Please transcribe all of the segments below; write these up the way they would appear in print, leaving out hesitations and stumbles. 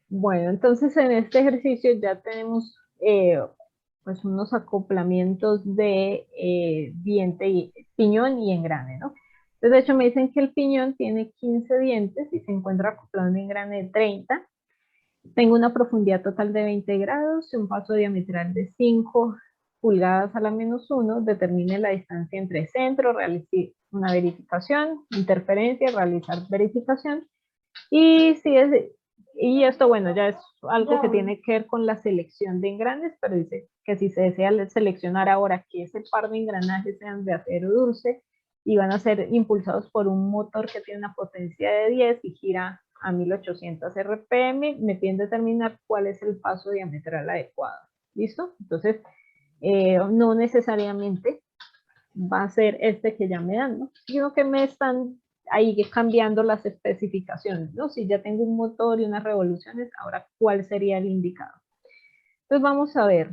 Bueno, entonces en este ejercicio ya tenemos pues unos acoplamientos de diente, y piñón y engrane, ¿no? Entonces, de hecho, me dicen que el piñón tiene 15 dientes y se encuentra acoplado en un engrane de 30. Tengo una profundidad total de 20 grados y un paso diametral de 5 pulgadas a la -1. Determine la distancia entre centros, realice una verificación, interferencia, realizar verificación. Y si es, y esto, bueno, ya es algo que tiene que ver con la selección de engranes, pero dice que si se desea seleccionar ahora que ese par de engranajes sean de acero dulce y van a ser impulsados por un motor que tiene una potencia de 10 y gira a 1800 RPM, me piden determinar cuál es el paso diametral adecuado. ¿Listo? Entonces, no necesariamente va a ser este que ya me dan, ¿no? Sino que me están ahí cambiando las especificaciones, ¿no? Si ya tengo un motor y unas revoluciones, ahora ¿cuál sería el indicado? Entonces vamos a ver.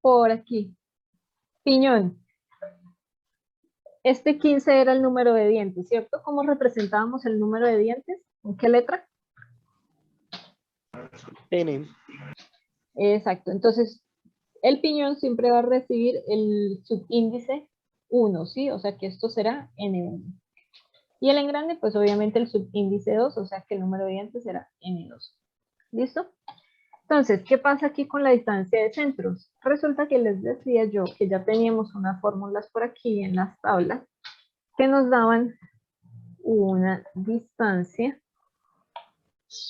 Por aquí. Piñón. Este 15 era el número de dientes, ¿cierto? ¿Cómo representábamos el número de dientes? ¿Con qué letra? N. Exacto. Entonces, el piñón siempre va a recibir el subíndice 1, ¿sí? O sea que esto será N1. Y el engrane, pues obviamente el subíndice 2, o sea que el número de dientes será N2. ¿Listo? Entonces, ¿qué pasa aquí con la distancia de centros? Resulta que les decía yo que ya teníamos unas fórmulas por aquí en las tablas que nos daban una distancia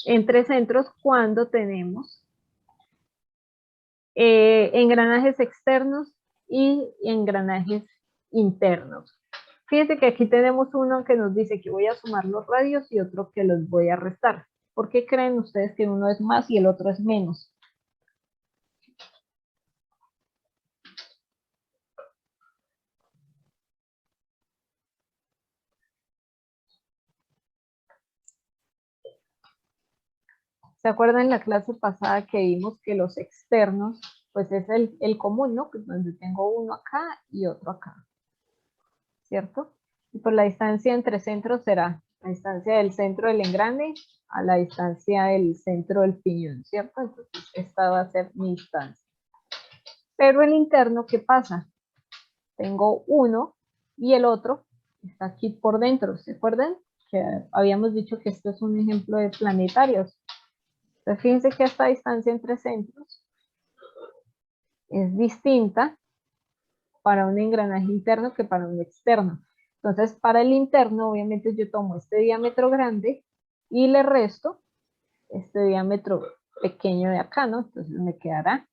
entre centros cuando tenemos engranajes externos y engranajes internos. Fíjense que aquí tenemos uno que nos dice que voy a sumar los radios y otro que los voy a restar. ¿Por qué creen ustedes que uno es más y el otro es menos? ¿Se acuerdan en la clase pasada que vimos que los externos, pues es el común, ¿no? Pues donde tengo uno acá y otro acá, ¿cierto? Y por la distancia entre centros será la distancia del centro del engrane a la distancia del centro del piñón, ¿cierto? Entonces esta va a ser mi distancia. Pero el interno, ¿qué pasa? Tengo uno y el otro está aquí por dentro, ¿se acuerdan? Que habíamos dicho que esto es un ejemplo de planetarios. Entonces fíjense que esta distancia entre centros es distinta para un engranaje interno que para un externo. Entonces, para el interno, obviamente yo tomo este diámetro grande y le resto este diámetro pequeño de acá, ¿no? Entonces me quedará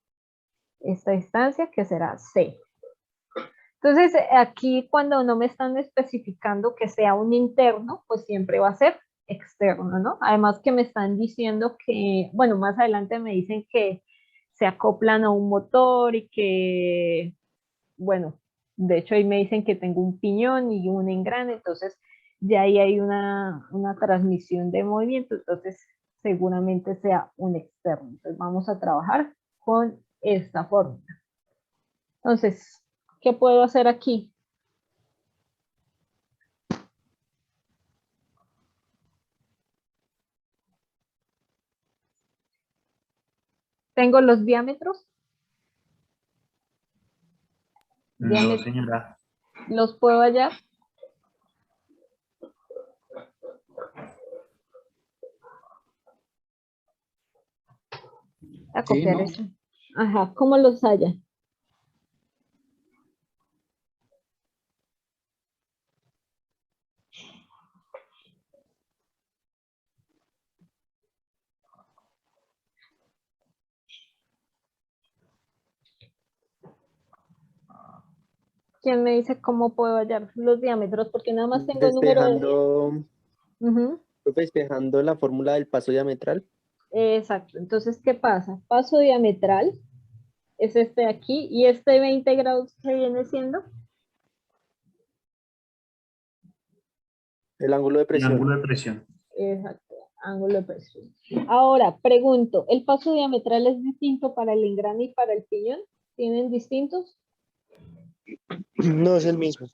esta distancia que será C. Entonces, aquí cuando no me están especificando que sea un interno, pues siempre va a ser externo, ¿no? Además que me están diciendo que, bueno, más adelante me dicen que se acoplan a un motor y que, bueno, de hecho ahí me dicen que tengo un piñón y un engrane, entonces ya ahí hay una transmisión de movimiento, entonces seguramente sea un externo. Entonces vamos a trabajar con esta fórmula. Entonces, ¿qué puedo hacer aquí? Tengo los diámetros. No, señora. Los puedo hallar. A Sí, copiar ¿no? eso. Ajá, ¿cómo los halla? ¿Quién me dice cómo puedo hallar los diámetros? Porque nada más tengo el número de... Despejando la fórmula del paso diametral. Exacto. Entonces, ¿qué pasa? Paso diametral es este de aquí y este 20 grados que viene siendo El ángulo de El presión. ángulo de presión. exacto, ángulo de presión. Ahora, pregunto, ¿el paso diametral es distinto para el engrane y para el piñón? ¿Tienen distintos? No es el mismo.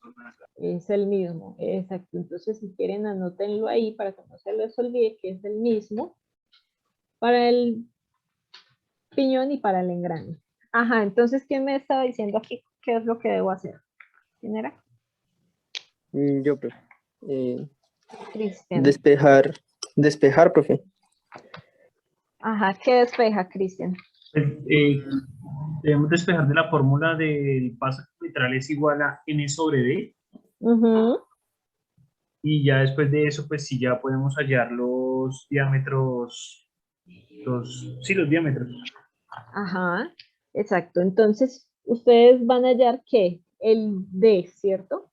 Es el mismo, exacto. Entonces, si quieren, anótenlo ahí para que no se les olvide que es el mismo para el piñón y para el engrane. Ajá, entonces, ¿quién me estaba diciendo aquí qué es lo que debo hacer? ¿Quién era? Yo, profe. Eh, Cristian. despejar, profe. Ajá, ¿qué despeja, Cristian? Pues, debemos despejar de la fórmula del paso diametral es igual a n sobre d, Ujú. y ya después de eso, pues sí, ya podemos hallar los diámetros, sí, los diámetros. Ajá, exacto. Entonces, ustedes van a hallar que el D, ¿cierto?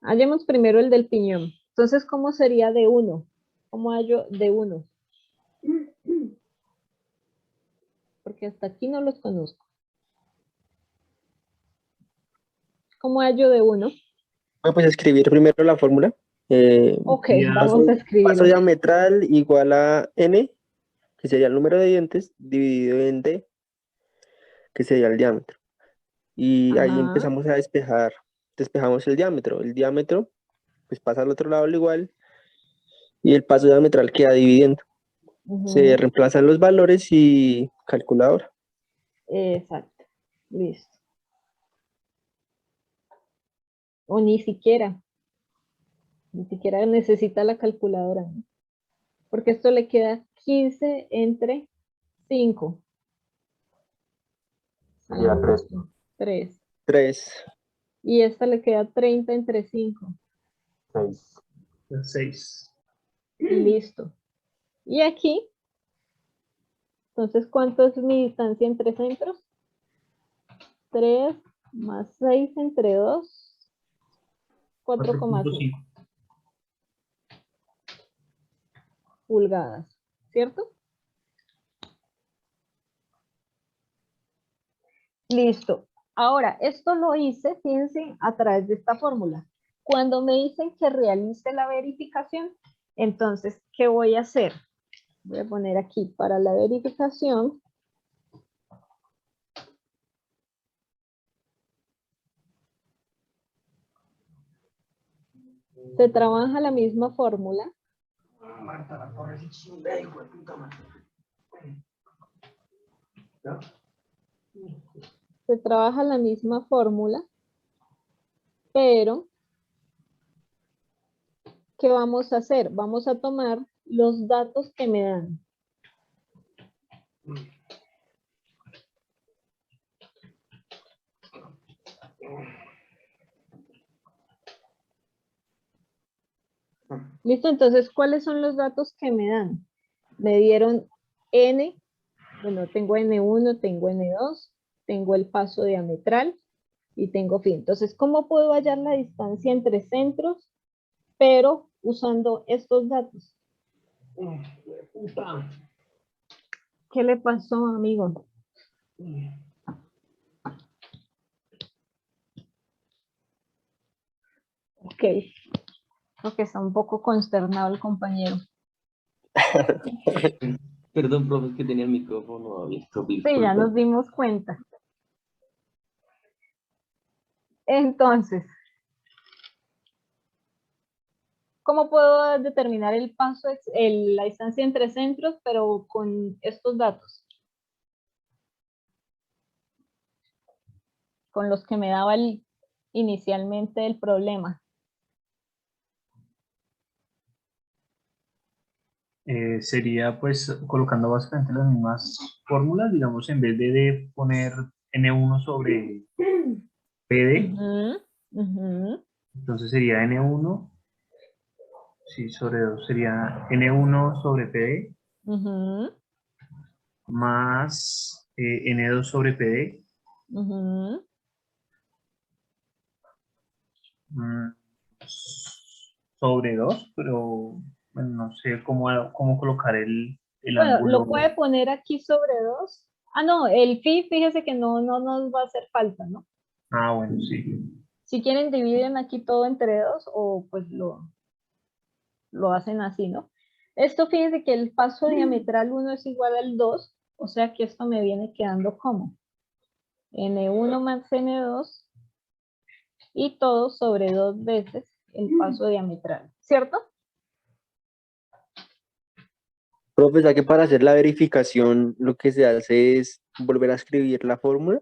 Hallemos primero el del piñón. Entonces, ¿cómo sería D1? ¿Cómo hallo D1? Porque hasta aquí no los conozco. ¿Cómo hallo D1? Bueno, pues escribir primero la fórmula. Ok, Ya, vamos a Paso escribirlo. diametral igual a n, que sería el número de dientes, dividido en d, que sería el diámetro. Y ahí Ajá, empezamos a despejar. Despejamos el diámetro. El diámetro, pues pasa al otro lado al igual, y el paso diametral queda dividiendo. Se ujú, reemplazan los valores y calculadora. exacto, listo. O ni siquiera necesita la calculadora, ¿no? Porque esto le queda 15 entre 5. Sería 3. 3. 3, Y esta le queda 30 entre 5. 6. 6. Y listo. Y aquí, entonces, ¿cuánto es mi distancia entre centros? 3 más 6 entre 2, 4,5 4.5. pulgadas, ¿cierto? Listo. Ahora, esto lo hice, fíjense, a través de esta fórmula. Cuando me dicen que realice la verificación, entonces, ¿qué voy a hacer? Voy a poner aquí para la verificación. Se trabaja la misma fórmula. Se trabaja la misma fórmula, pero ¿qué vamos a hacer? Vamos a tomar los datos que me dan. Listo, entonces, ¿cuáles son los datos que me dan? Me dieron N, bueno, tengo N1, tengo N2, tengo el paso diametral y tengo fin. Entonces, ¿cómo puedo hallar la distancia entre centros, pero usando estos datos? ¿Qué le pasó, amigo? Ok, creo que está un poco consternado el compañero. Perdón, profe, es que tenía el micrófono abierto, Sí, ya disculpe. nos dimos cuenta. Entonces, ¿cómo puedo determinar el paso, la distancia entre centros, pero con estos datos? Con los que me daba inicialmente el problema. Sería pues colocando básicamente las mismas fórmulas, digamos, en vez de poner N1 sobre PD, Ujú, ujú, entonces sería N1, sí, sobre 2 sería N1 sobre PD ujú, más N2 sobre PD, ujú. mm, sobre 2, pero bueno, no sé cómo colocar el Bueno, lo ángulo. puede poner aquí sobre 2. Ah, no, el phi, fíjese que no nos va a hacer falta, ¿no? Ah, bueno, sí. Si quieren, dividen aquí todo entre 2 o pues lo hacen así, ¿no? Esto, fíjense que el paso diametral 1 es igual al 2, o sea que esto me viene quedando como N1 más N2 y todo sobre 2 veces el paso diametral, ¿cierto? Profe, ¿sabe que para hacer la verificación lo que se hace es volver a escribir la fórmula?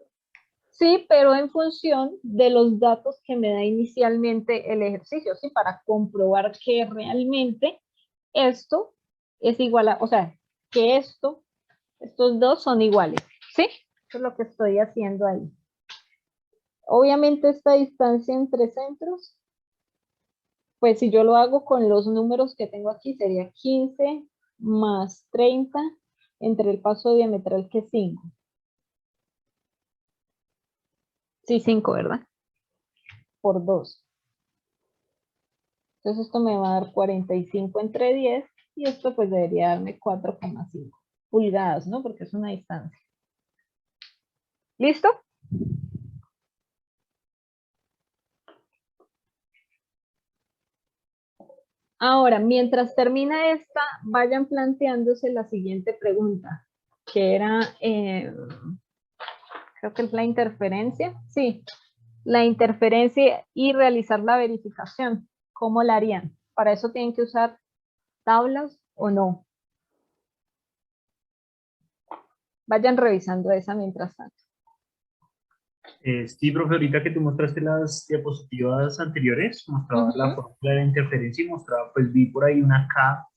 Sí, pero en función de los datos que me da inicialmente el ejercicio, ¿sí? Para comprobar que realmente esto es igual a, o sea, que estos dos son iguales, ¿sí? Eso es lo que estoy haciendo ahí. Obviamente esta distancia entre centros, pues si yo lo hago con los números que tengo aquí, sería 15 más 30 entre el paso diametral que es 5. Sí, 5, ¿verdad? Por 2. Entonces esto me va a dar 45 entre 10 y esto pues debería darme 4,5 pulgadas, ¿no? Porque es una distancia. ¿Listo? Ahora, mientras termina esta, vayan planteándose la siguiente pregunta, que era, creo que es la interferencia. Sí, la interferencia y realizar la verificación. ¿Cómo la harían? Para eso tienen que usar tablas o no. Vayan revisando esa mientras tanto. Sí, profe, ahorita que tú mostraste las diapositivas anteriores, mostraba la fórmula de la interferencia y mostraba, pues vi por ahí una K.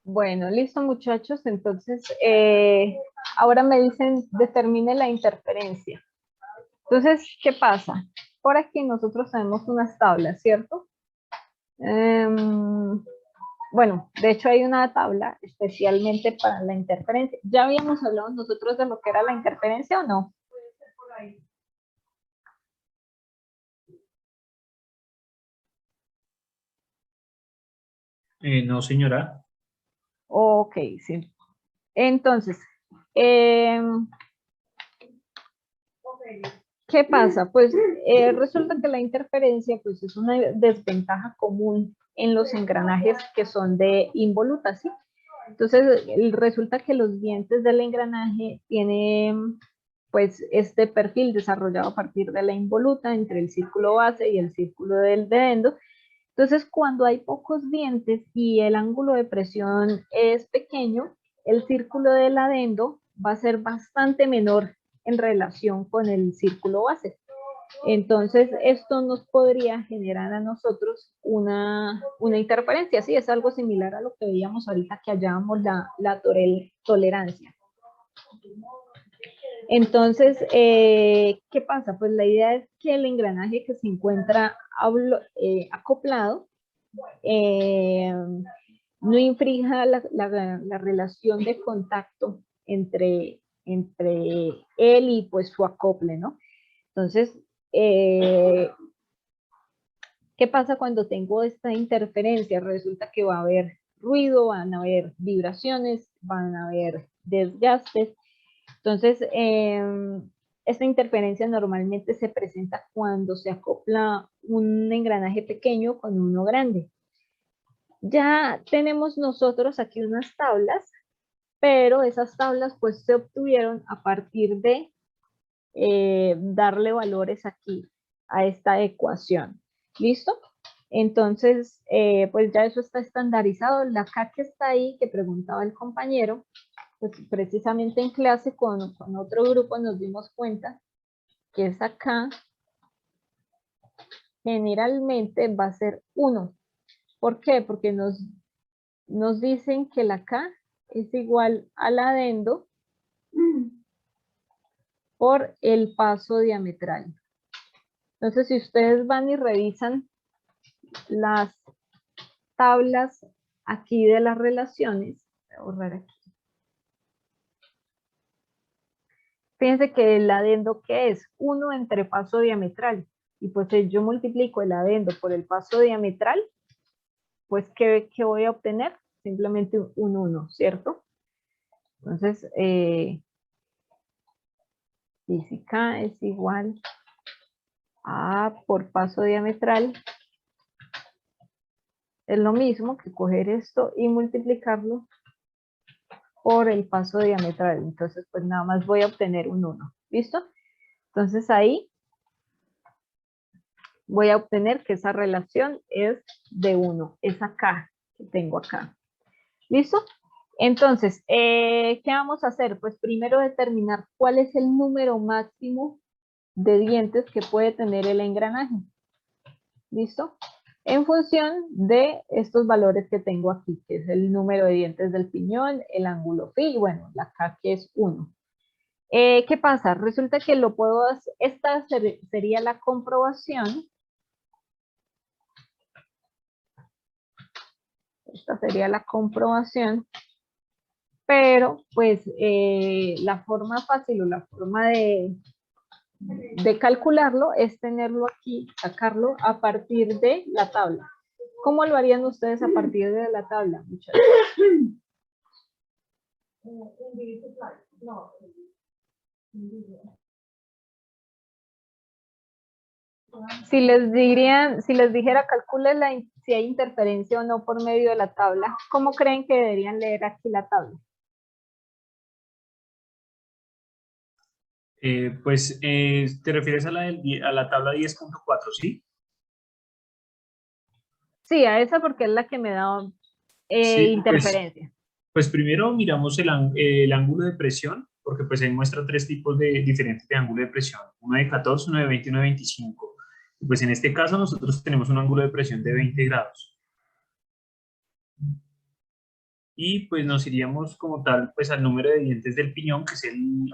Bueno, listo muchachos, entonces ahora me dicen determine la interferencia. Entonces, ¿qué pasa? Por aquí nosotros tenemos unas tablas, ¿cierto? Bueno, de hecho hay una tabla especialmente para la interferencia. ¿Ya habíamos hablado nosotros de lo que era la interferencia o no? No, señora. Ok, sí. Entonces, ¿qué pasa? Pues resulta que la interferencia pues, es una desventaja común en los engranajes que son de involuta, ¿sí? Entonces, resulta que los dientes del engranaje tienen pues este perfil desarrollado a partir de la involuta entre el círculo base y el círculo del dedendo. Entonces, cuando hay pocos dientes y el ángulo de presión es pequeño, el círculo del adendo va a ser bastante menor en relación con el círculo base. Entonces, esto nos podría generar a nosotros una interferencia, sí, es algo similar a lo que veíamos ahorita que hallábamos la tolerancia. Entonces, ¿qué pasa? Pues la idea es que el engranaje que se encuentra acoplado no infrinja la relación de contacto entre él y pues su acople, ¿no? Entonces, ¿qué pasa cuando tengo esta interferencia? Resulta que va a haber ruido, van a haber vibraciones, van a haber desgastes. Entonces, esta interferencia normalmente se presenta cuando se acopla un engranaje pequeño con uno grande. Ya tenemos nosotros aquí unas tablas, pero esas tablas pues se obtuvieron a partir de darle valores aquí a esta ecuación. ¿Listo? Entonces, pues ya eso está estandarizado. La K que está ahí, que preguntaba el compañero, pues precisamente en clase con otro grupo nos dimos cuenta que esa K generalmente va a ser 1. ¿Por qué? Porque nos dicen que la K es igual al adendo por el paso diametral. Entonces, si ustedes van y revisan las tablas aquí de las relaciones, voy a borrar aquí. Fíjense que el adendo, ¿qué es? 1 entre paso diametral. Y pues si yo multiplico el adendo por el paso diametral, pues ¿qué voy a obtener? Simplemente un 1, ¿cierto? Entonces, y si K es igual a por paso diametral, es lo mismo que coger esto y multiplicarlo por el paso diametral. Entonces, pues nada más voy a obtener un 1. ¿Listo? Entonces ahí voy a obtener que esa relación es de 1. Es acá, que tengo acá. ¿Listo? Entonces, ¿qué vamos a hacer? Pues primero determinar cuál es el número máximo de dientes que puede tener el engranaje. ¿Listo? En función de estos valores que tengo aquí, que es el número de dientes del piñón, el ángulo phi, y bueno, la K que es 1. ¿Qué pasa? Resulta que lo puedo hacer, esta sería la comprobación. Esta sería la comprobación, pero pues la forma fácil o la forma de calcularlo es tenerlo aquí, sacarlo a partir de la tabla. ¿Cómo lo harían ustedes a partir de la tabla, muchachos? Si les dijera calculen si hay interferencia o no por medio de la tabla, ¿cómo creen que deberían leer aquí la tabla? ¿Te refieres a la tabla 10.4, sí? Sí, a esa porque es la que me da Sí, interferencia. pues primero miramos el ángulo de presión, porque pues ahí muestra tres tipos diferentes de ángulo de presión, uno de 14, uno de 20 y uno de 25. Y pues en este caso nosotros tenemos un ángulo de presión de 20 grados. Y pues nos iríamos como tal pues al número de dientes del piñón, que es el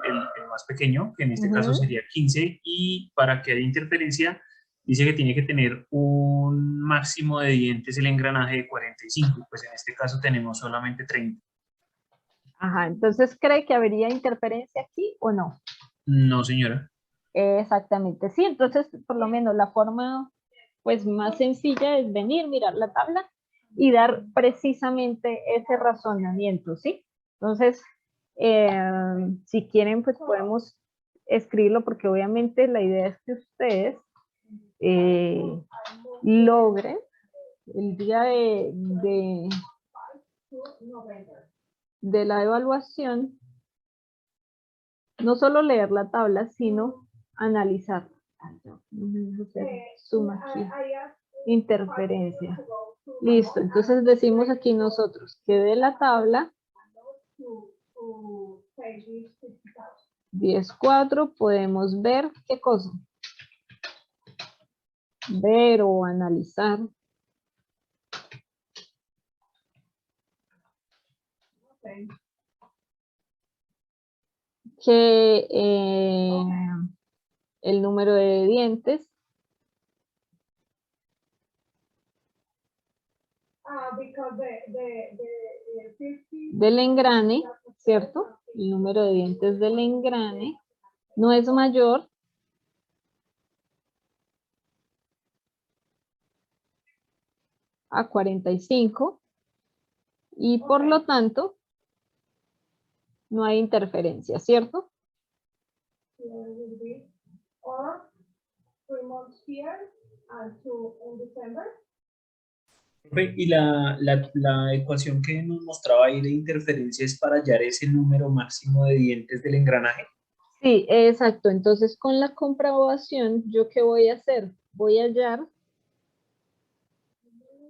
más pequeño, que en este caso sería 15, y para que haya interferencia dice que tiene que tener un máximo de dientes el engranaje de 45, pues en este caso tenemos solamente 30. Ajá, entonces ¿cree que habría interferencia aquí o no? No, señora. Exactamente, sí, entonces por lo menos la forma pues más sencilla es venir, mirar la tabla y dar precisamente ese razonamiento, ¿sí? Entonces, si quieren pues podemos escribirlo porque obviamente la idea es que ustedes logren el día de la evaluación no solo leer la tabla, sino analizar. No me deja hacer zoom aquí. Interferencia. Listo, entonces decimos aquí nosotros que de la tabla 10.4 podemos ver qué cosa. Ver o analizar. Que el número de dientes del engrane, ¿cierto? El número de dientes del engrane no es mayor a 45 y por lo tanto no hay interferencia, ¿cierto? Y la ecuación que nos mostraba ahí de interferencia es para hallar ese número máximo de dientes del engranaje. Sí, exacto. Entonces, con la comprobación, ¿yo qué voy a hacer? Voy a hallar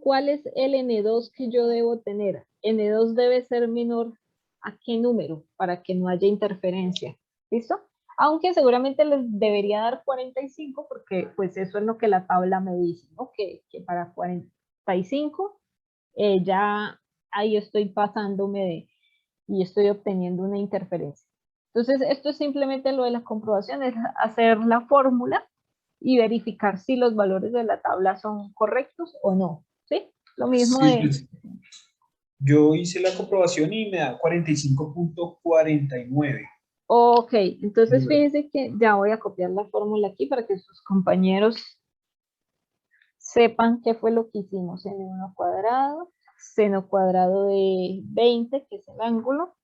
cuál es el N2 que yo debo tener. N2 debe ser menor a qué número para que no haya interferencia. ¿Listo? Aunque seguramente les debería dar 45 porque pues eso es lo que la tabla me dice, ¿no? Que para 45 ya ahí estoy pasándome y estoy obteniendo una interferencia. Entonces, esto es simplemente lo de la comprobación, es hacer la fórmula y verificar si los valores de la tabla son correctos o no, ¿sí? Lo mismo Sí, de... pues, yo hice la comprobación y me da 45.49. Ok, entonces fíjense que ya voy a copiar la fórmula aquí para que sus compañeros sepan qué fue lo que hicimos. N1 cuadrado, seno cuadrado de 20, que es el ángulo,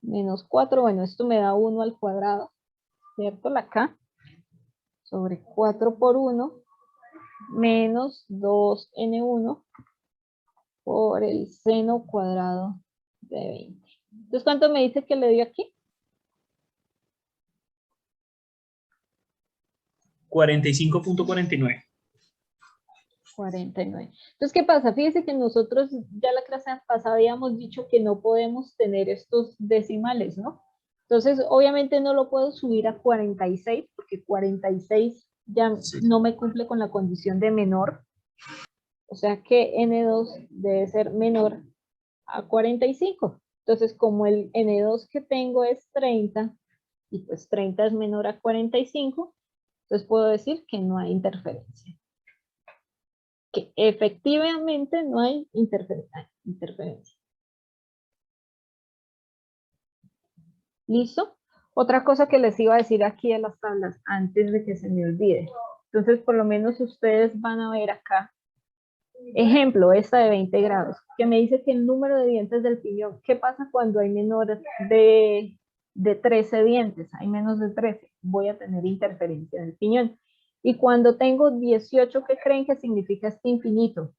menos 4, bueno, esto me da 1 al cuadrado, ¿cierto? La K, sobre 4 por 1, menos 2N1 por el seno cuadrado de 20. Entonces, ¿cuánto me dice que le dio aquí? 45.49. 49. Entonces, ¿qué pasa? Fíjese que nosotros ya la clase pasada habíamos dicho que no podemos tener estos decimales, ¿no? Entonces, obviamente no lo puedo subir a 46 porque 46 ya no me cumple con la condición de menor. O sea que N2 debe ser menor a 45. Entonces, como el N2 que tengo es 30, y pues 30 es menor a 45, entonces puedo decir que no hay interferencia. Que efectivamente no hay interferencia. ¿Listo? Otra cosa que les iba a decir aquí en las tablas, antes de que se me olvide. Entonces, por lo menos ustedes van a ver acá, ejemplo, esta de 20 grados, que me dice que el número de dientes del piñón, ¿qué pasa cuando hay menores de 13 dientes? Hay menos de 13, voy a tener interferencia del piñón. Y cuando tengo 18, ¿qué creen que significa este infinito?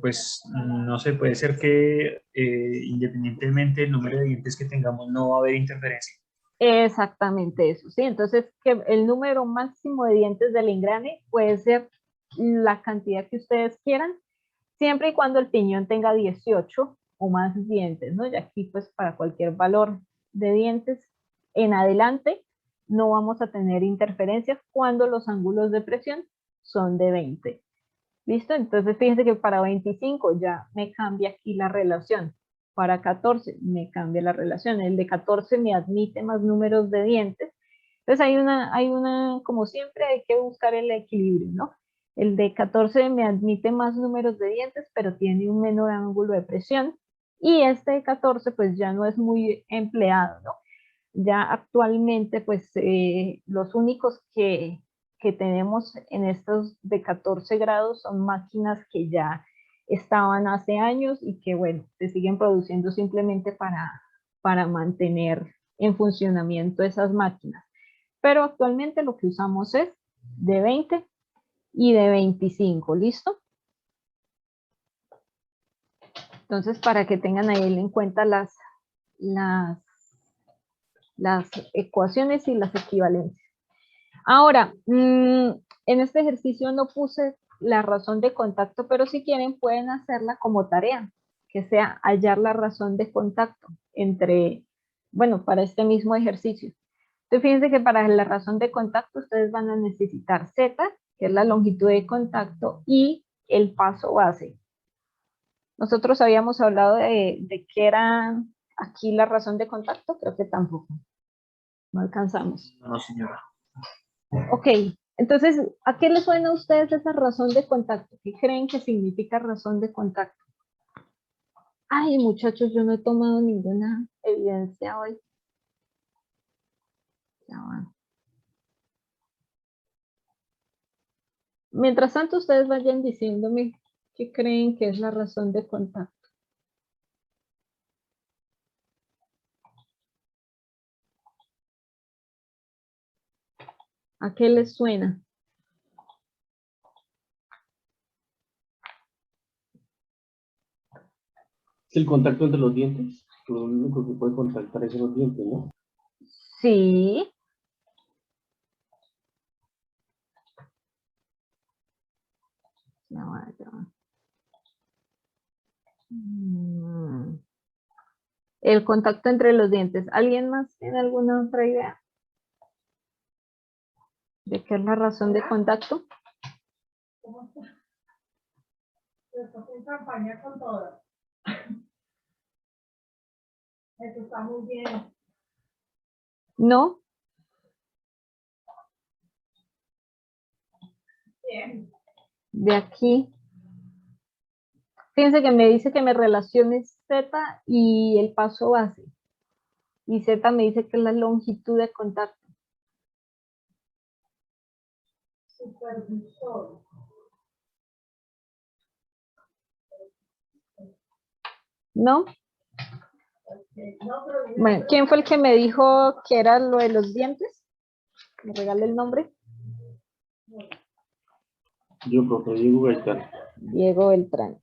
Pues no sé, puede ser que independientemente del número de dientes que tengamos no va a haber interferencia. Exactamente eso, ¿sí? Entonces, que el número máximo de dientes del engrane puede ser la cantidad que ustedes quieran, siempre y cuando el piñón tenga 18 o más dientes, ¿no? Y aquí, pues, para cualquier valor de dientes en adelante, no vamos a tener interferencias cuando los ángulos de presión son de 20. ¿Listo? Entonces, fíjense que para 25 ya me cambia aquí la relación. Para 14 me cambia la relación. El de 14 me admite más números de dientes. Entonces, como siempre, hay que buscar el equilibrio, ¿no? El de 14 me admite más números de dientes, pero tiene un menor ángulo de presión. Y este de 14, pues ya no es muy empleado, ¿no? Ya actualmente, pues los únicos que tenemos en estos de 14 grados son máquinas que ya estaban hace años y que, bueno, se siguen produciendo simplemente para mantener en funcionamiento esas máquinas. Pero actualmente lo que usamos es de 20 y de 25, ¿listo? Entonces, para que tengan ahí en cuenta las ecuaciones y las equivalencias. Ahora, en este ejercicio no puse la razón de contacto, pero si quieren pueden hacerla como tarea, que sea hallar la razón de contacto para este mismo ejercicio. Entonces fíjense que para la razón de contacto ustedes van a necesitar Z, que es la longitud de contacto, y el paso base. Nosotros habíamos hablado de qué era aquí la razón de contacto, creo que tampoco, no alcanzamos. No, señora. Ok, entonces, ¿a qué les suena a ustedes esa razón de contacto? ¿Qué creen que significa razón de contacto? Ay, muchachos, yo no he tomado ninguna evidencia hoy. Ya va. Mientras tanto, ustedes vayan diciéndome qué creen que es la razón de contacto. ¿A qué les suena? Es el contacto entre los dientes. Lo único que puede contactar es los dientes, ¿no? Sí. Ya va, ya va. El contacto entre los dientes. ¿Alguien más tiene alguna otra idea? ¿De qué es la razón de contacto? ¿Cómo está? Esto es campaña con todo. Eso está muy bien. ¿No? Bien. De aquí. Fíjense que me dice que me relacione Z y el paso base. Y Z me dice que es la longitud de contacto. Supervisor. ¿No? No, pero Bueno, ¿quién fue el que me dijo que era lo de los dientes? ¿Me regala el nombre? Yo, profe, Diego Gaitán. Diego Beltrán.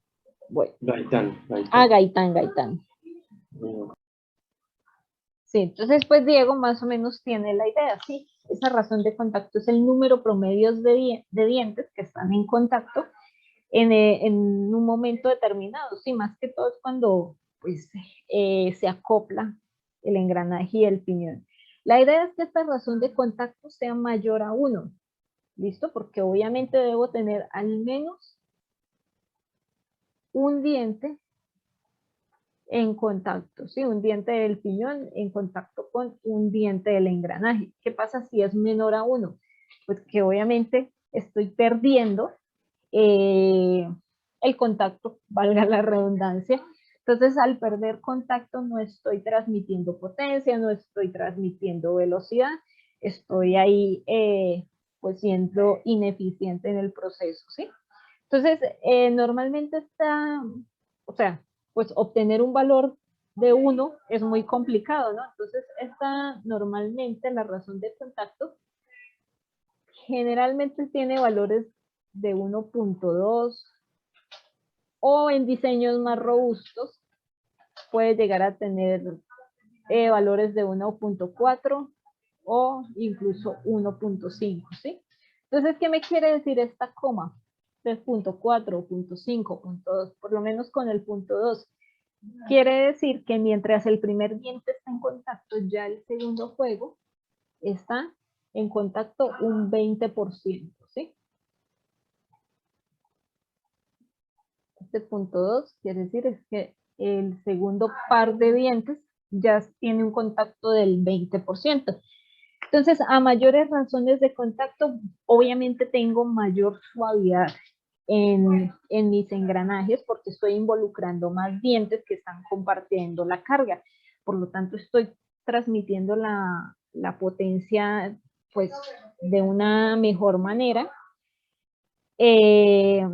Bueno. Gaitán. Gaitán. Bueno, Sí, entonces pues Diego más o menos tiene la idea, sí. Esa razón de contacto es el número promedio de dientes que están en contacto en un momento determinado, sí, más que todo es cuando pues se acopla el engranaje y el piñón. La idea es que esta razón de contacto sea mayor a 1, ¿listo? Porque obviamente debo tener al menos un diente en contacto, ¿sí? Un diente del piñón en contacto con un diente del engranaje. ¿Qué pasa si es menor a 1? Pues que obviamente estoy perdiendo el contacto, valga la redundancia. Entonces, al perder contacto no estoy transmitiendo potencia, no estoy transmitiendo velocidad, estoy ahí pues siendo ineficiente en el proceso, ¿sí? Entonces, normalmente está, o sea, pues obtener un valor de 1 es muy complicado, ¿no? Entonces, normalmente la razón de contacto generalmente tiene valores de 1.2 o en diseños más robustos puede llegar a tener valores de 1.4 o incluso 1.5, ¿sí? Entonces, ¿qué me quiere decir esta coma? 3.4, 0.5, 0.2, por lo menos con el punto 2. Quiere decir que mientras el primer diente está en contacto, ya el segundo juego está en contacto un 20%, ¿sí? Este punto 2 quiere decir es que el segundo par de dientes ya tiene un contacto del 20%. Entonces, a mayores razones de contacto, obviamente tengo mayor suavidad en mis engranajes porque estoy involucrando más dientes que están compartiendo la carga. Por lo tanto, estoy transmitiendo la potencia pues de una mejor manera. Y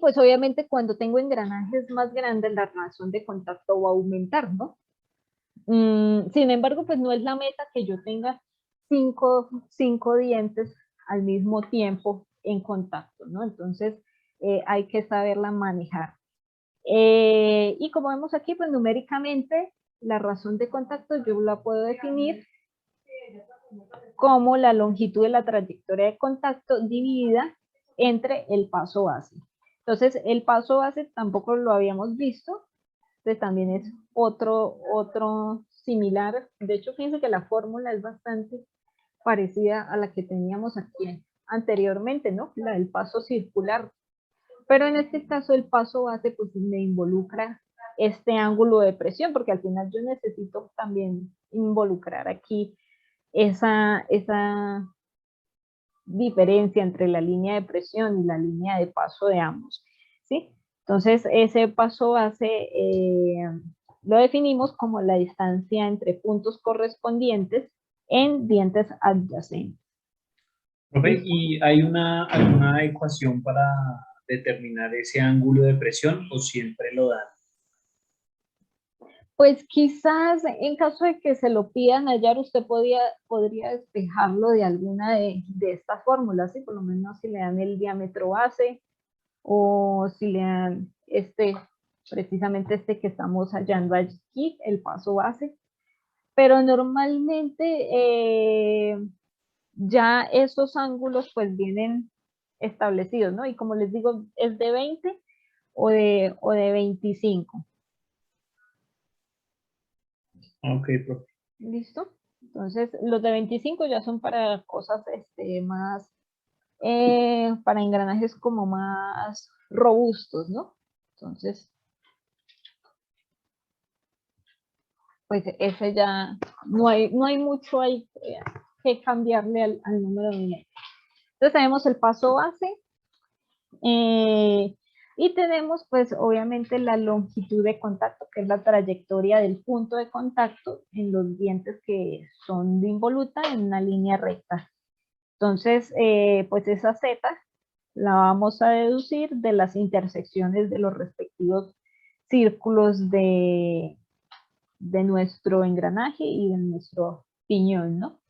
pues obviamente cuando tengo engranajes más grandes, la razón de contacto va a aumentar, ¿no? Sin embargo, pues no es la meta que yo tenga cinco dientes al mismo tiempo en contacto, ¿no? Entonces hay que saberla manejar. Y como vemos aquí, pues numéricamente la razón de contacto yo la puedo definir como la longitud de la trayectoria de contacto dividida entre el paso base. Entonces, el paso base tampoco lo habíamos visto, entonces también es otro similar. De hecho, fíjense que la fórmula es bastante parecida a la que teníamos aquí anteriormente, ¿no? La del paso circular. Pero en este caso el paso base pues me involucra este ángulo de presión, porque al final yo necesito también involucrar aquí esa diferencia entre la línea de presión y la línea de paso de ambos, ¿sí? Entonces, ese paso base lo definimos como la distancia entre puntos correspondientes en dientes adyacentes. Profe, ¿y hay alguna ecuación para determinar ese ángulo de presión o siempre lo dan? Pues quizás en caso de que se lo pidan hallar, usted podría despejarlo de alguna de estas fórmulas, ¿sí? Por lo menos si le dan el diámetro base o si le dan precisamente este que estamos hallando aquí, el paso base. Pero normalmente ya esos ángulos pues vienen establecidos, ¿no? Y como les digo, es de 20 o de 25. Ok, profe. ¿Listo? Entonces, los de 25 ya son para cosas más, para engranajes como más robustos, ¿no? Entonces, pues ese ya, no hay mucho ahí que cambiarle al número de unidades. Entonces tenemos el paso base, y tenemos pues obviamente la longitud de contacto, que es la trayectoria del punto de contacto en los dientes que son de involuta en una línea recta. Entonces, pues esa Z la vamos a deducir de las intersecciones de los respectivos círculos de nuestro engranaje y de nuestro piñón, ¿no?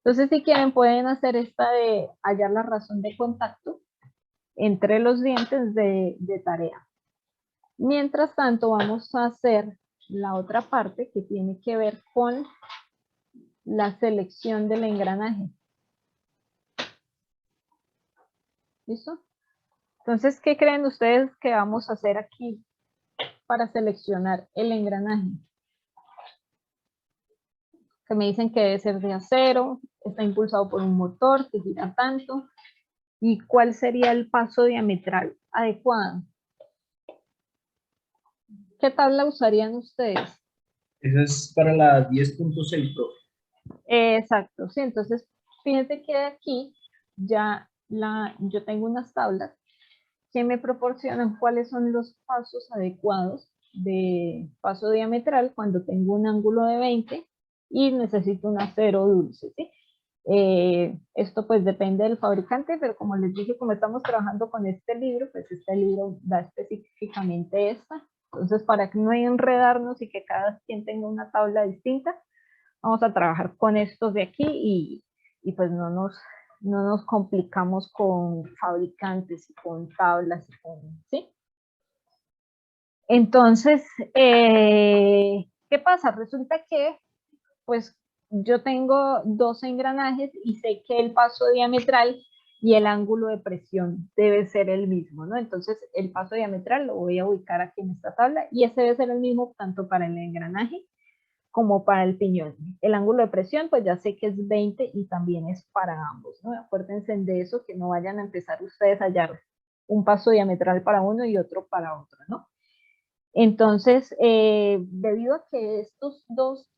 Entonces, si quieren, pueden hacer esta de hallar la razón de contacto entre los dientes de tarea. Mientras tanto, vamos a hacer la otra parte que tiene que ver con la selección del engranaje. ¿Listo? Entonces, ¿qué creen ustedes que vamos a hacer aquí para seleccionar el engranaje? Que me dicen que debe ser de acero, está impulsado por un motor que gira tanto. ¿Y cuál sería el paso diametral adecuado? ¿Qué tabla usarían ustedes? Esa es para la 10.6, profe. Exacto, sí, entonces fíjense que aquí ya yo tengo unas tablas que me proporcionan cuáles son los pasos adecuados de paso diametral cuando tengo un ángulo de 20 y necesito un acero dulce, ¿sí? Esto pues depende del fabricante, pero como les dije, como estamos trabajando con este libro, pues este libro da específicamente esta. Entonces, para que no enredarnos y que cada quien tenga una tabla distinta, vamos a trabajar con estos de aquí y pues no nos complicamos con fabricantes y con tablas, ¿sí? Entonces, ¿qué pasa? Resulta que pues yo tengo dos engranajes y sé que el paso diametral y el ángulo de presión debe ser el mismo, ¿no? Entonces el paso diametral lo voy a ubicar aquí en esta tabla y ese debe ser el mismo tanto para el engranaje como para el piñón. El ángulo de presión pues ya sé que es 20 y también es para ambos, ¿no? Acuérdense de eso, que no vayan a empezar ustedes a hallar un paso diametral para uno y otro para otro, ¿no? Entonces, debido a que estos dos,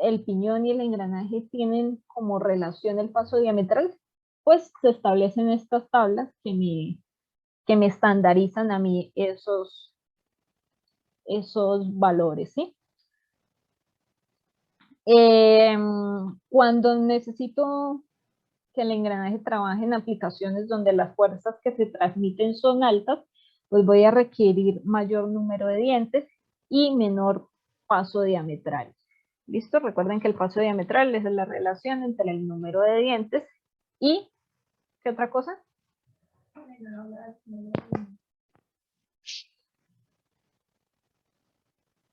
el piñón y el engranaje, tienen como relación el paso diametral, pues se establecen estas tablas que me estandarizan a mí esos valores, ¿sí? Cuando necesito que el engranaje trabaje en aplicaciones donde las fuerzas que se transmiten son altas, pues voy a requerir mayor número de dientes y menor paso diametral. ¿Listo? Recuerden que el paso diametral es la relación entre el número de dientes y, ¿qué otra cosa?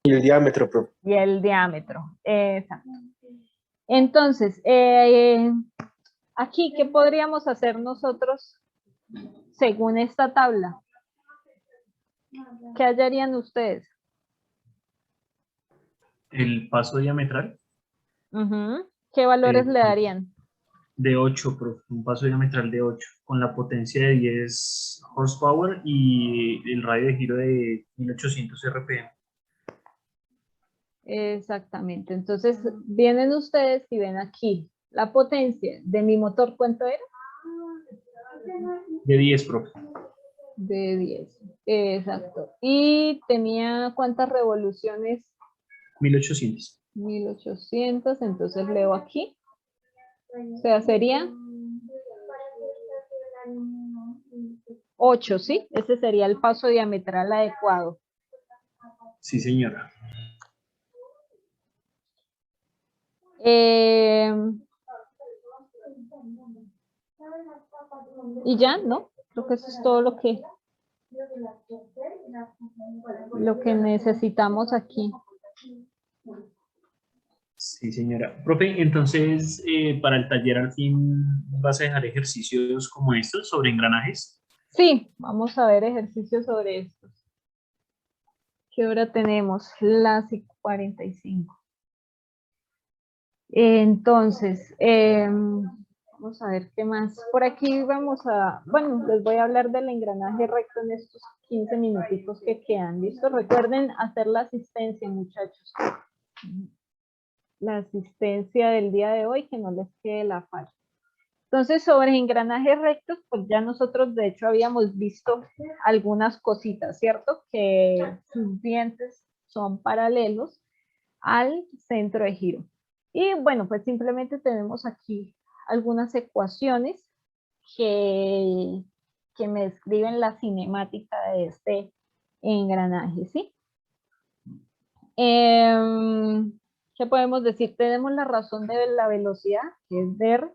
Y el diámetro, profe. Y el diámetro. Exacto. Entonces, aquí, ¿qué podríamos hacer nosotros según esta tabla? ¿Qué hallarían ustedes? El paso diametral ¿Qué valores le pues, darían? de 8, profe, un paso diametral de 8, con la potencia de 10 horsepower y el radio de giro de 1800 RPM. Exactamente. Entonces, vienen ustedes y ven aquí la potencia de mi motor, ¿cuánto era? De 10, profe. De 10. Exacto. Y tenía ¿cuántas revoluciones? 1800. 1800. Entonces leo aquí. O sea, sería 8, ¿sí? Ese sería el paso diametral adecuado. Sí, señora. Y ya, ¿no? Creo que eso es todo lo que necesitamos aquí. Sí, señora. Profe, entonces, para el taller al fin vas a dejar ejercicios como estos sobre engranajes. Sí, vamos a ver ejercicios sobre esto. ¿Qué hora tenemos? Las 45. Entonces, vamos a ver qué más. Por aquí bueno, les voy a hablar del engranaje recto en estos 15 minutitos que quedan. ¿Listo? Recuerden hacer la asistencia, muchachos. La asistencia del día de hoy, que no les quede la falla. Entonces, sobre engranajes rectos, pues ya nosotros de hecho habíamos visto algunas cositas, ¿cierto? Que sus dientes son paralelos al centro de giro. Y bueno, pues simplemente tenemos aquí algunas ecuaciones que me describen la cinemática de este engranaje, ¿sí? ¿Qué podemos decir? Tenemos la razón de la velocidad, que es ver,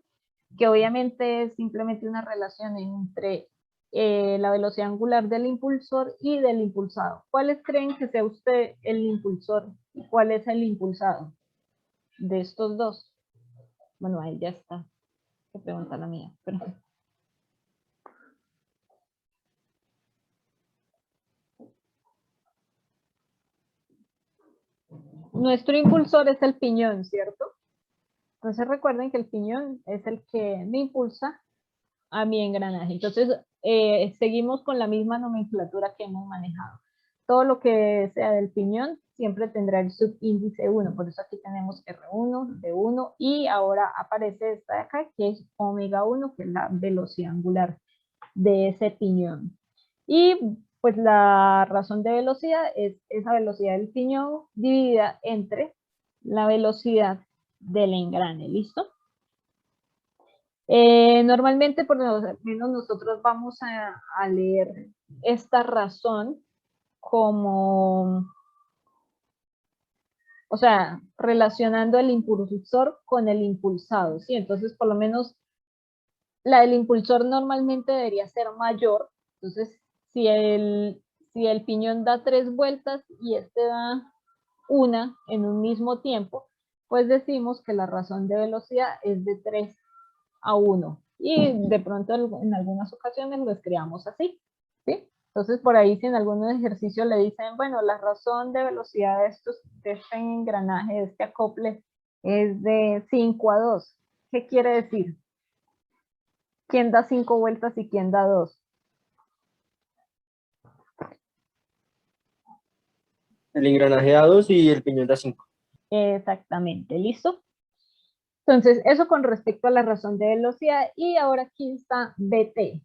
que obviamente es simplemente una relación entre la velocidad angular del impulsor y del impulsado. ¿Cuáles creen que sea usted el impulsor y cuál es el impulsado de estos dos? Bueno, ahí ya está. Qué pregunta la mía. Pero... nuestro impulsor es el piñón, ¿cierto? Entonces recuerden que el piñón es el que me impulsa a mi engranaje. Entonces seguimos con la misma nomenclatura que hemos manejado. Todo lo que sea del piñón siempre tendrá el subíndice 1, por eso aquí tenemos R1, D1 y ahora aparece esta de acá que es omega 1, que es la velocidad angular de ese piñón. Y pues la razón de velocidad es esa velocidad del piñón dividida entre la velocidad del engrane, ¿listo? Normalmente, por lo menos nosotros vamos a leer esta razón como, o sea, relacionando el impulsor con el impulsado, ¿sí? Entonces, por lo menos, la del impulsor normalmente debería ser mayor. Entonces, si el piñón da 3 vueltas y este da una en un mismo tiempo, pues decimos que la razón de velocidad es de 3:1. Y de pronto en algunas ocasiones lo escribamos así, ¿sí? Entonces, por ahí si en algún ejercicio le dicen, bueno, la razón de velocidad de este engranaje, de este acople, es de 5:2. ¿Qué quiere decir? ¿Quién da 5 vueltas y quién da 2? El engranaje da 2 y el piñón da 5. Exactamente, ¿listo? Entonces, eso con respecto a la razón de velocidad. Y ahora aquí está BT.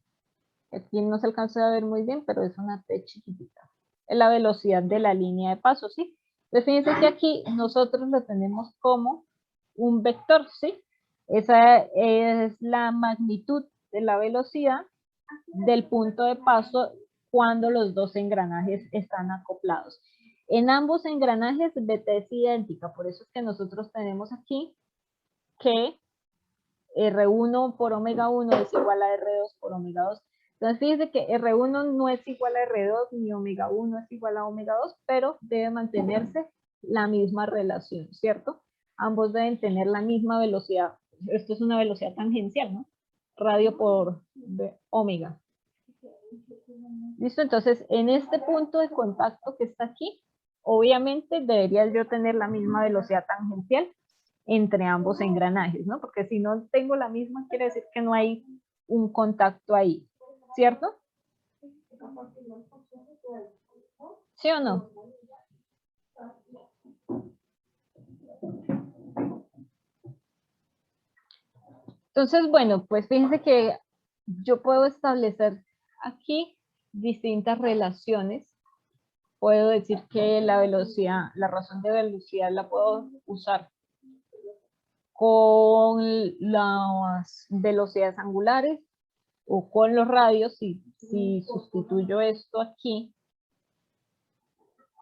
Aquí no se alcanza a ver muy bien, pero es una T chiquitita. Es la velocidad de la línea de paso, ¿sí? Entonces, fíjense que aquí nosotros lo tenemos como un vector, ¿sí? Esa es la magnitud de la velocidad del punto de paso cuando los dos engranajes están acoplados. En ambos engranajes BT es idéntica, por eso es que nosotros tenemos aquí que R1 por omega 1 es igual a R2 por omega 2. Entonces fíjense que R1 no es igual a R2 ni omega 1 es igual a omega 2, pero debe mantenerse la misma relación, ¿cierto? Ambos deben tener la misma velocidad. Esto es una velocidad tangencial, ¿no? Radio por omega. ¿Listo? Entonces, en este punto de contacto que está aquí, obviamente debería yo tener la misma velocidad tangencial entre ambos engranajes, ¿no? Porque si no tengo la misma, quiere decir que no hay un contacto ahí, ¿cierto? ¿Sí o no? Entonces, bueno, pues fíjense que yo puedo establecer aquí distintas relaciones. Puedo decir que la velocidad, la razón de velocidad la puedo usar con las velocidades angulares o con los radios. Si sustituyo esto aquí,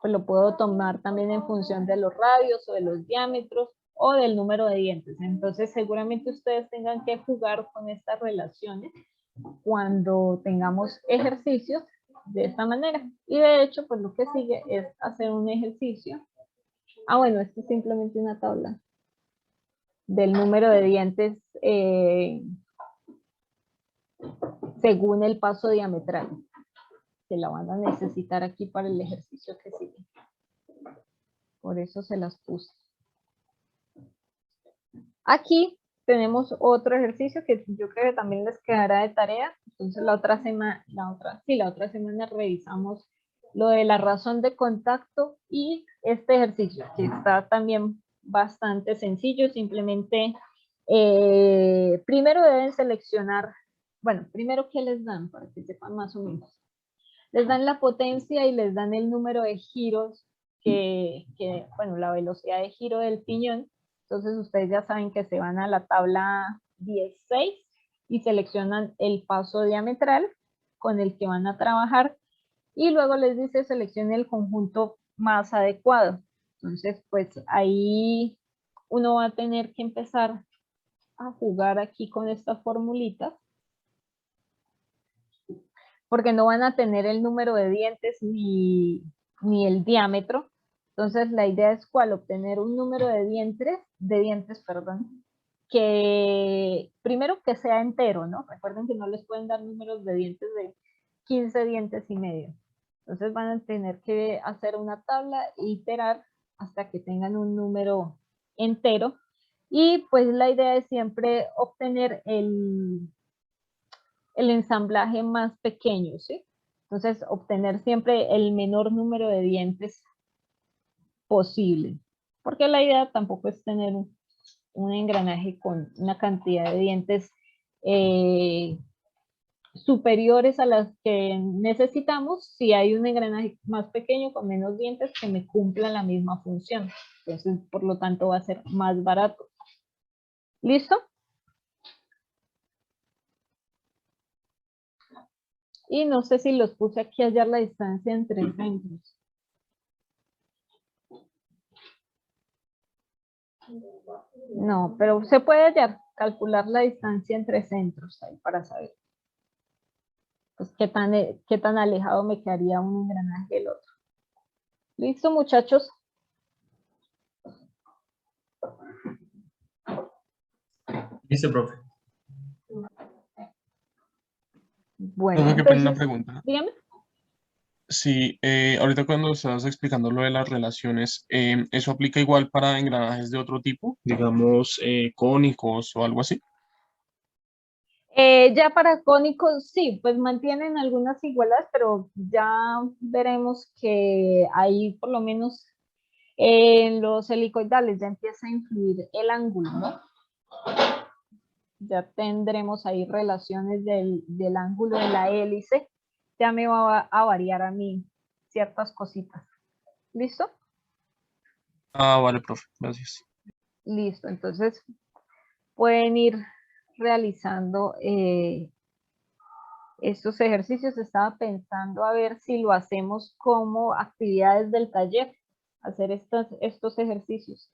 pues lo puedo tomar también en función de los radios o de los diámetros o del número de dientes. Entonces seguramente ustedes tengan que jugar con estas relaciones cuando tengamos ejercicios de esta manera. Y de hecho, pues lo que sigue es hacer un ejercicio. Bueno, esto es simplemente una tabla del número de dientes según el paso diametral, que la van a necesitar aquí para el ejercicio que sigue. Por eso se las puse. Aquí tenemos otro ejercicio que yo creo que también les quedará de tarea. Entonces la otra semana revisamos lo de la razón de contacto y este ejercicio, que está también bastante sencillo. Simplemente primero deben seleccionar, bueno, primero ¿qué les dan? Para que sepan más o menos. Les dan la potencia y les dan el número de giros bueno, la velocidad de giro del piñón. Entonces ustedes ya saben que se van a la tabla 16 y seleccionan el paso diametral con el que van a trabajar y luego les dice seleccione el conjunto más adecuado. Entonces pues ahí uno va a tener que empezar a jugar aquí con estas formulitas, porque no van a tener el número de dientes ni el diámetro. Entonces la idea es ¿cuál? Obtener un número de dientes, perdón, que primero que sea entero, ¿no? Recuerden que no les pueden dar números de dientes de 15 dientes y medio. Entonces van a tener que hacer una tabla e iterar hasta que tengan un número entero. Y pues la idea es siempre obtener el ensamblaje más pequeño, ¿sí? Entonces obtener siempre el menor número de dientes posible. Porque la idea tampoco es tener un engranaje con una cantidad de dientes superiores a las que necesitamos si hay un engranaje más pequeño con menos dientes que me cumpla la misma función. Entonces, por lo tanto, va a ser más barato. ¿Listo? Y no sé si los puse aquí a hallar la distancia entre centros. No, pero se puede hallar, calcular la distancia entre centros ahí para saber pues, qué tan alejado me quedaría un engranaje del otro. ¿Listo, muchachos? Listo, profe. Bueno, Profe, qué pena una entonces, pregunta. dígame. Sí, ahorita cuando estabas explicando lo de las relaciones, ¿eso aplica igual para engranajes de otro tipo? Digamos, cónicos o algo así. Ya para cónicos, sí, pues mantienen algunas igualdades, pero ya veremos que ahí por lo menos en los helicoidales ya empieza a influir el ángulo, ¿no? Ya tendremos ahí relaciones del ángulo de la hélice, ya me va a variar a mí ciertas cositas. ¿Listo? Ah, vale, profe, gracias. Listo, entonces pueden ir realizando estos ejercicios. Estaba pensando a ver si lo hacemos como actividades del taller, hacer estos ejercicios.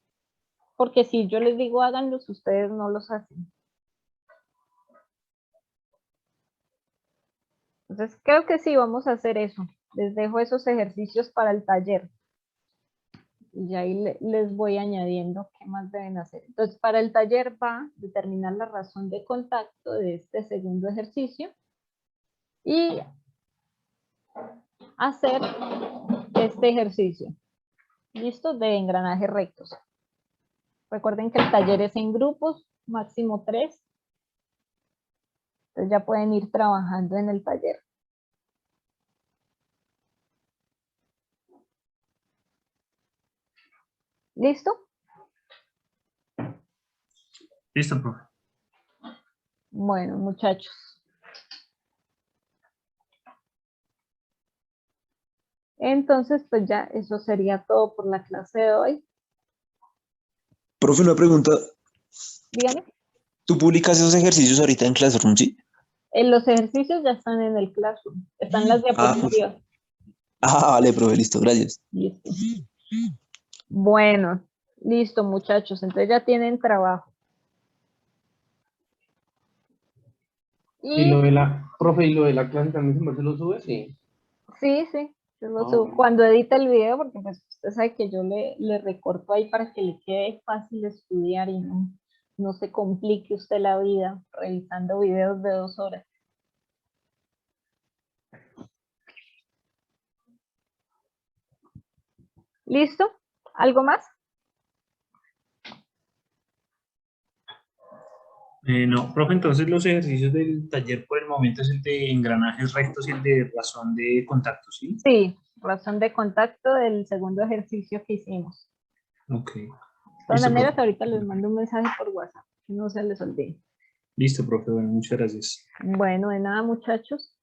Porque si yo les digo háganlos, ustedes no los hacen. Entonces creo que sí, vamos a hacer eso. Les dejo esos ejercicios para el taller. Y ya ahí les voy añadiendo qué más deben hacer. Entonces para el taller va a determinar la razón de contacto de este segundo ejercicio. Y hacer este ejercicio. ¿Listo? De engranajes rectos. Recuerden que el taller es en grupos, máximo 3. Entonces ya pueden ir trabajando en el taller. ¿Listo? Listo, profe. Bueno, muchachos. Entonces, pues ya eso sería todo por la clase de hoy. Profe, una pregunta. Dígame. ¿Tú publicas esos ejercicios ahorita en Classroom, sí? Los ejercicios ya están en el Classroom. Están las diapositivas. Vale, profe, listo, gracias. Listo. Bueno, listo, muchachos. Entonces ya tienen trabajo. Y lo de la, profe, y lo de la clase también se lo sube, sí. Sí, sí. Yo lo Ah, subo bueno. cuando edita el video, porque pues usted sabe que yo le recorto ahí para que le quede fácil estudiar y no se complique usted la vida revisando videos de 2 horas. ¿Listo? ¿Algo más? No, profe, entonces los ejercicios del taller por el momento es el de engranajes rectos y el de razón de contacto, ¿sí? Sí, razón de contacto del segundo ejercicio que hicimos. Ok. De todas Listo, maneras, profe. ahorita les mando un mensaje por WhatsApp, que no se les olvide. Listo, profe. Bueno, muchas gracias. Bueno, de nada, muchachos.